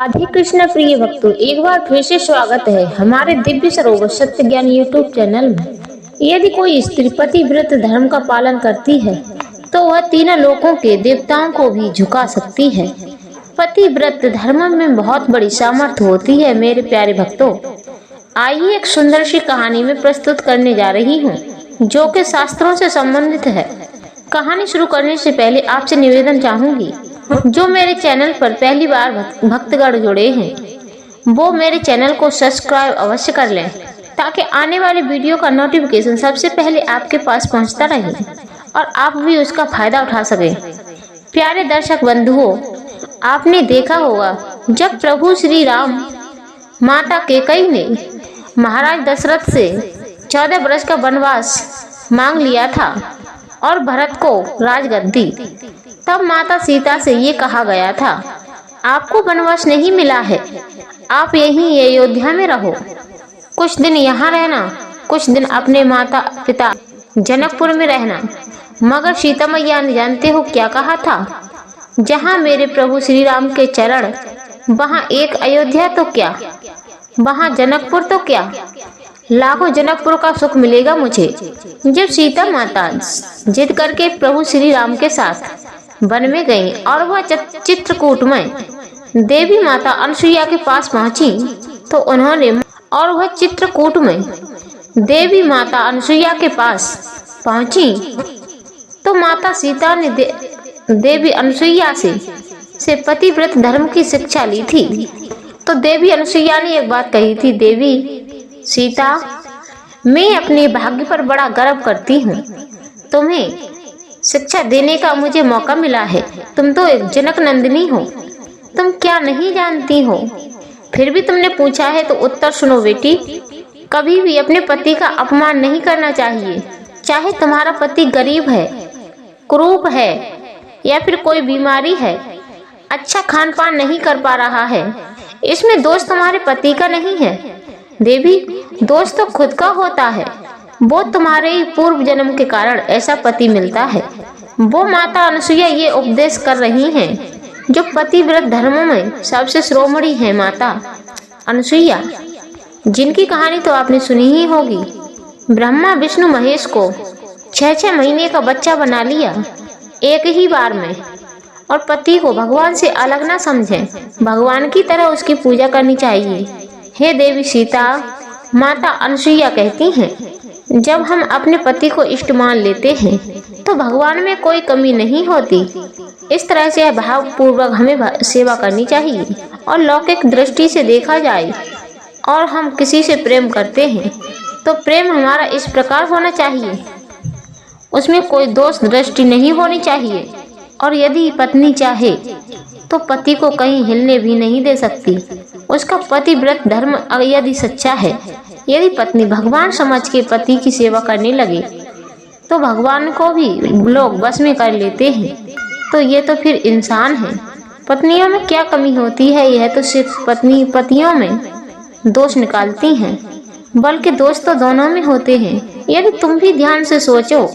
राधे कृष्ण प्रिय भक्तों, एक बार फिर से स्वागत है हमारे दिव्य सरोवर सत्य ज्ञान यूट्यूब चैनल में। यदि कोई स्त्री पतिव्रत धर्म का पालन करती है तो वह तीनों लोकों के देवताओं को भी झुका सकती है। पतिव्रत धर्म में बहुत बड़ी सामर्थ्य होती है मेरे प्यारे भक्तों। आइए एक सुंदर सी कहानी में प्रस्तुत करने जा रही हूँ जो कि शास्त्रों से संबंधित है। कहानी शुरू करने से पहले आपसे निवेदन चाहूंगी, जो मेरे चैनल पर पहली बार भक्तगण जुड़े हैं वो मेरे चैनल को सब्सक्राइब अवश्य कर लें ताकि आने वाले वीडियो का नोटिफिकेशन सबसे पहले आपके पास पहुंचता रहे और आप भी उसका फायदा उठा सकें। प्यारे दर्शक बंधुओं, आपने देखा होगा जब प्रभु श्री राम माता कैकेयी ने महाराज दशरथ से 14 वर्ष का वनवास मांग लिया था और भरत को राजगद्दी, तब माता सीता से ये कहा गया था, आपको वनवास नहीं मिला है, आप यहीं अयोध्या में रहो, कुछ दिन यहाँ रहना, कुछ दिन अपने माता पिता जनकपुर में रहना। मगर सीता मैया ने जानते हो क्या कहा था, जहाँ मेरे प्रभु श्री राम के चरण वहाँ एक अयोध्या तो क्या, वहाँ जनकपुर तो क्या, लाखों जनकपुर का सुख मिलेगा मुझे। जब सीता माता जिद करके प्रभु श्री राम के साथ वन में गई और वह चित्रकूट में देवी माता अनसुईया के पास पहुंची तो उन्होंने चित्रकूट में देवी माता अनसुईया के पास पहुंची तो माता सीता ने देवी अनसुईया से पतिव्रत धर्म की शिक्षा ली थी। तो देवी अनसुईया ने एक बात कही थी, देवी सीता, मैं अपने भाग्य पर बड़ा गर्व करती हूँ, तुम्हें शिक्षा देने का मुझे मौका मिला है। तुम तो एक जनक नंदिनी हो, तुम क्या नहीं जानती हो, फिर भी तुमने पूछा है तो उत्तर सुनो बेटी। कभी भी अपने पति का अपमान नहीं करना चाहिए, चाहे तुम्हारा पति गरीब है, कुरूप है या फिर कोई बीमारी है, अच्छा खान पान नहीं कर पा रहा है, इसमें दोष तुम्हारे पति का नहीं है। देवी, दोष तो खुद का होता है, वो तुम्हारे ही पूर्व जन्म के कारण ऐसा पति मिलता है। वो माता अनसुईया ये उपदेश कर रही हैं जो पतिव्रत धर्मों में सबसे शिरोमणि है, माता अनसुईया, जिनकी कहानी तो आपने सुनी ही होगी। ब्रह्मा विष्णु महेश को 6-6 महीने का बच्चा बना लिया एक ही बार में, और पति को भगवान से अलग ना समझें, भगवान की तरह उसकी पूजा करनी चाहिए। हे देवी सीता, माता अनसुईया कहती हैं, जब हम अपने पति को इष्ट मान लेते हैं तो भगवान में कोई कमी नहीं होती। इस तरह से भावपूर्वक हमें सेवा करनी चाहिए। और लौकिक दृष्टि से देखा जाए और हम किसी से प्रेम करते हैं तो प्रेम हमारा इस प्रकार होना चाहिए, उसमें कोई दोष दृष्टि नहीं होनी चाहिए। और यदि पत्नी चाहे तो पति को कहीं हिलने भी नहीं दे सकती। उसका पतिव्रत धर्म यदि सच्चा है, यदि पत्नी भगवान समझ के पति की सेवा करने लगे तो भगवान को भी लोग बस में कर लेते हैं। तो ये तो फिर इंसान है। पत्नियों में क्या कमी होती है, यह तो सिर्फ पतियों में दोष निकालती हैं, बल्कि दोष तो दोनों में होते हैं। यदि तुम भी ध्यान से सोचो,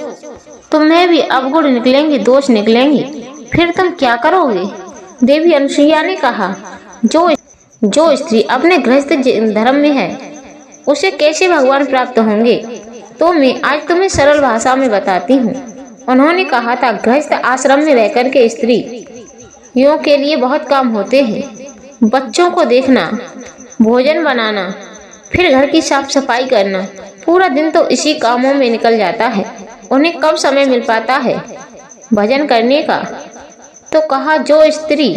तुम्हें भी अवगुण निकलेंगे, दोष निकलेंगे, फिर तुम क्या करोगे। देवी अनसुईया ने कहा, जो स्त्री अपने गृहस्थ धर्म में है उसे कैसे भगवान प्राप्त होंगे। तो मैं आज तुम्हें सरल भाषा में बताती हूँ। उन्होंने कहा था, गृहस्थ आश्रम में रहकर के स्त्रियों के लिए बहुत काम होते हैं। बच्चों को देखना, भोजन बनाना, फिर घर की साफ सफाई करना, पूरा दिन तो इसी कामों में निकल जाता है। उन्हें कब समय मिल पाता है भजन करने का। तो कहा, जो स्त्री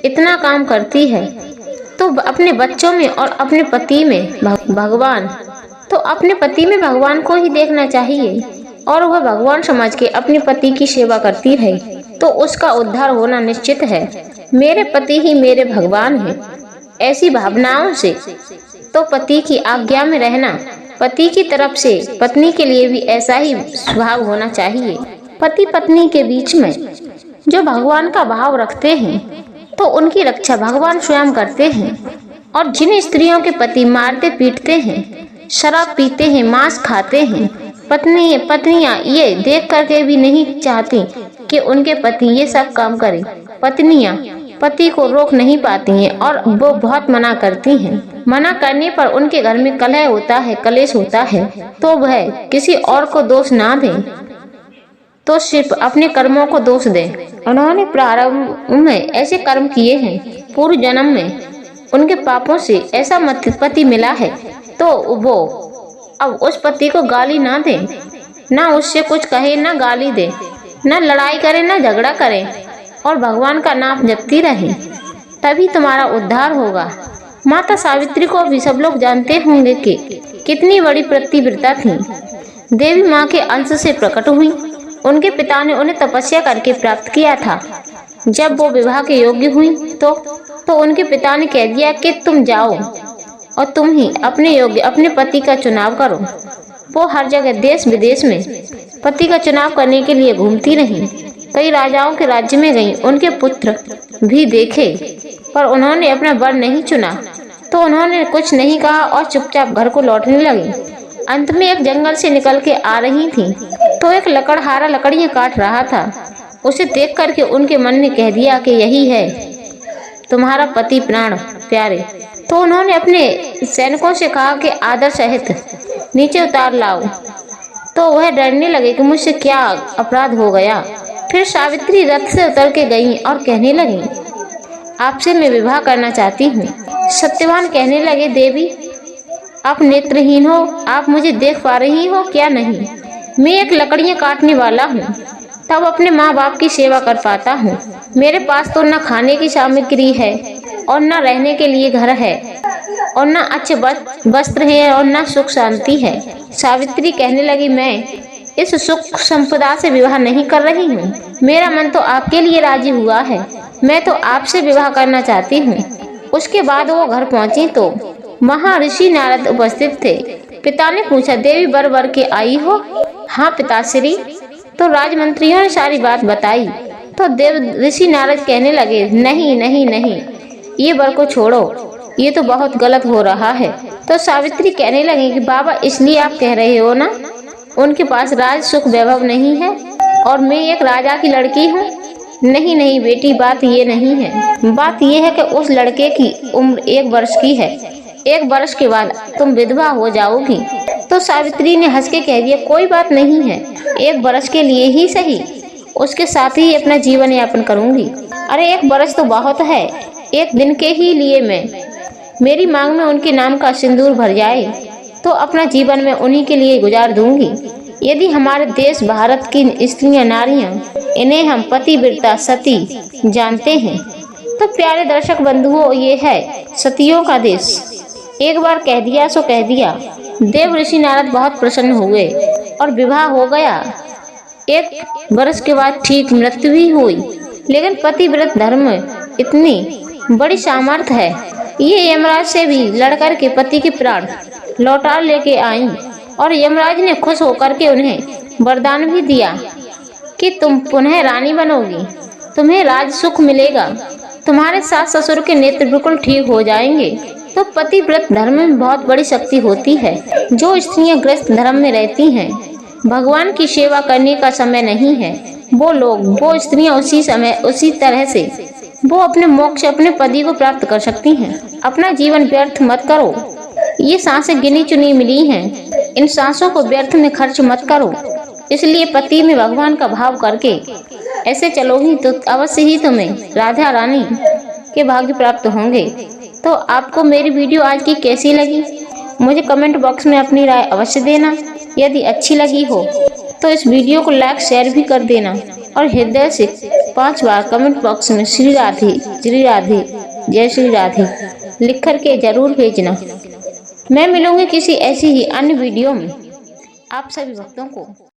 इतना काम करती है तो अपने बच्चों में और अपने पति में भगवान को ही देखना चाहिए और वह भगवान समझ के अपने पति की सेवा करती रहे तो उसका उद्धार होना निश्चित है। मेरे पति ही मेरे भगवान हैं, ऐसी भावनाओं से तो पति की आज्ञा में रहना। पति की तरफ से पत्नी के लिए भी ऐसा ही स्वभाव होना चाहिए। पति पत्नी के बीच में जो भगवान का भाव रखते हैं तो उनकी रक्षा भगवान स्वयं करते हैं। और जिन स्त्रियों के पति मारते पीटते हैं, शराब पीते हैं, मांस खाते हैं, पत्नियां ये देख करके भी नहीं चाहती कि उनके पति ये सब काम करें। पत्नियां पति को रोक नहीं पाती हैं और वो बहुत मना करती हैं। मना करने पर उनके घर में कलह होता है, कलेश होता है। तो वह किसी और को दोष ना दें, तो सिर्फ अपने कर्मों को दोष दें। उन्होंने प्रारंभ में ऐसे कर्म किए हैं, पूर्व जन्म में उनके पापों से ऐसा पति मिला है, तो वो अब उस पति को गाली ना दें, ना उससे कुछ कहे, ना गाली दे, ना लड़ाई करे, ना झगड़ा करे और भगवान का नाम जपती रहे, तभी तुम्हारा उद्धार होगा। माता सावित्री को भी सब लोग जानते होंगे कि कितनी बड़ी पतिव्रता थी। देवी माँ के अंश से प्रकट हुई। उनके पिता ने उन्हें तपस्या करके प्राप्त किया था। जब वो विवाह के योग्य हुई तो उनके पिता ने कह दिया कि तुम जाओ और तुम ही अपने योग्य अपने पति का चुनाव करो। वो हर जगह देश विदेश में पति का चुनाव करने के लिए घूमती रहीं। कई राजाओं के राज्य में गईं, उनके पुत्र भी देखे, पर उन्होंने अपना वर नहीं चुना। तो उन्होंने कुछ नहीं कहा और चुपचाप घर को लौटने लगी। अंत में एक जंगल से निकल के आ रही थी तो एक लकड़हारा लकड़ियां काट रहा था। उसे देख करके उनके मन ने कह दिया कि यही है तुम्हारा पति प्राण प्यारे। तो उन्होंने अपने सैनिकों से कहा कि आदर सहित नीचे उतार लाओ। तो वह डरने लगे कि मुझसे क्या अपराध हो गया। फिर सावित्री रथ से उतर के गईं और कहने लगी, आपसे मैं विवाह करना चाहती हूँ। सत्यवान कहने लगे, देवी आप नेत्रहीन हो, आप मुझे देख पा रही हो क्या? नहीं, मैं एक लकड़ियाँ काटने वाला हूँ, तब अपने माँ बाप की सेवा कर पाता हूँ। मेरे पास तो न खाने की सामग्री है और न रहने के लिए घर है और न अच्छे वस्त्र है और न सुख शांति है। सावित्री कहने लगी, मैं इस सुख संपदा से विवाह नहीं कर रही हूँ। मेरा मन तो आपके लिए राजी हुआ है, मैं तो आपसे विवाह करना चाहती हूँ। उसके बाद वो घर पहुँची तो महर्षि नारद उपस्थित थे। पिता ने पूछा, देवी वर के आई हो? हाँ पिताश्री। तो राजमंत्रियों ने सारी बात बताई। तो देव ऋषि नारद कहने लगे, नहीं नहीं नहीं, ये वर को छोड़ो, ये तो बहुत गलत हो रहा है। तो सावित्री कहने लगी कि बाबा इसलिए आप कह रहे हो ना, उनके पास राज सुख वैभव नहीं है और मैं एक राजा की लड़की हूँ। नहीं नहीं बेटी, बात ये नहीं है। बात ये है कि उस लड़के की उम्र 1 वर्ष की है। 1 वर्ष के बाद तुम विधवा हो जाओगी। तो सावित्री ने हंस के कह दिया, कोई बात नहीं है, 1 वर्ष के लिए ही सही, उसके साथ ही अपना जीवन यापन करूंगी। अरे 1 वर्ष तो बहुत है, 1 दिन के ही लिए मेरी मांग में उनके नाम का सिंदूर भर जाए तो अपना जीवन में उन्हीं के लिए गुजार दूंगी। यदि हमारे देश भारत की स्त्रियां नारियां, इन्हें हम पतिव्रता सती जानते हैं, तो प्यारे दर्शक बंधुओं, ये है सतियों का देश। एक बार कह दिया सो कह दिया। देव ऋषि नारद बहुत प्रसन्न हुए और विवाह हो गया। 1 वर्ष के बाद ठीक मृत्यु भी हुई। लेकिन पतिव्रत धर्म इतनी बड़ी सामर्थ्य है, ये यमराज से भी लड़कर के पति के प्राण लौटा लेके आई और यमराज ने खुश होकर के उन्हें वरदान भी दिया कि तुम पुनः रानी बनोगी, तुम्हें राज सुख मिलेगा, तुम्हारे सास ससुर के नेत्र बिल्कुल ठीक हो जाएंगे। तो पतिव्रत धर्म में बहुत बड़ी शक्ति होती है। जो स्त्रियां ग्रस्त धर्म में रहती हैं, भगवान की सेवा करने का समय नहीं है, वो स्त्रियां उसी तरह से वो अपने मोक्ष अपने पति को प्राप्त कर सकती हैं। अपना जीवन व्यर्थ मत करो। ये सांसें गिनी चुनी मिली हैं, इन सांसों को व्यर्थ में खर्च मत करो। इसलिए पति में भगवान का भाव करके ऐसे चलोगी तो अवश्य ही तुम्हें राधा रानी के भाग्य प्राप्त होंगे। तो आपको मेरी वीडियो आज की कैसी लगी, मुझे कमेंट बॉक्स में अपनी राय अवश्य देना। यदि अच्छी लगी हो तो इस वीडियो को लाइक शेयर भी कर देना और हृदय से 5 बार कमेंट बॉक्स में श्री राधे जय श्री राधे लिख करके जरूर भेजना। मैं मिलूंगी किसी ऐसी ही अन्य वीडियो में आप सभी भक्तों को।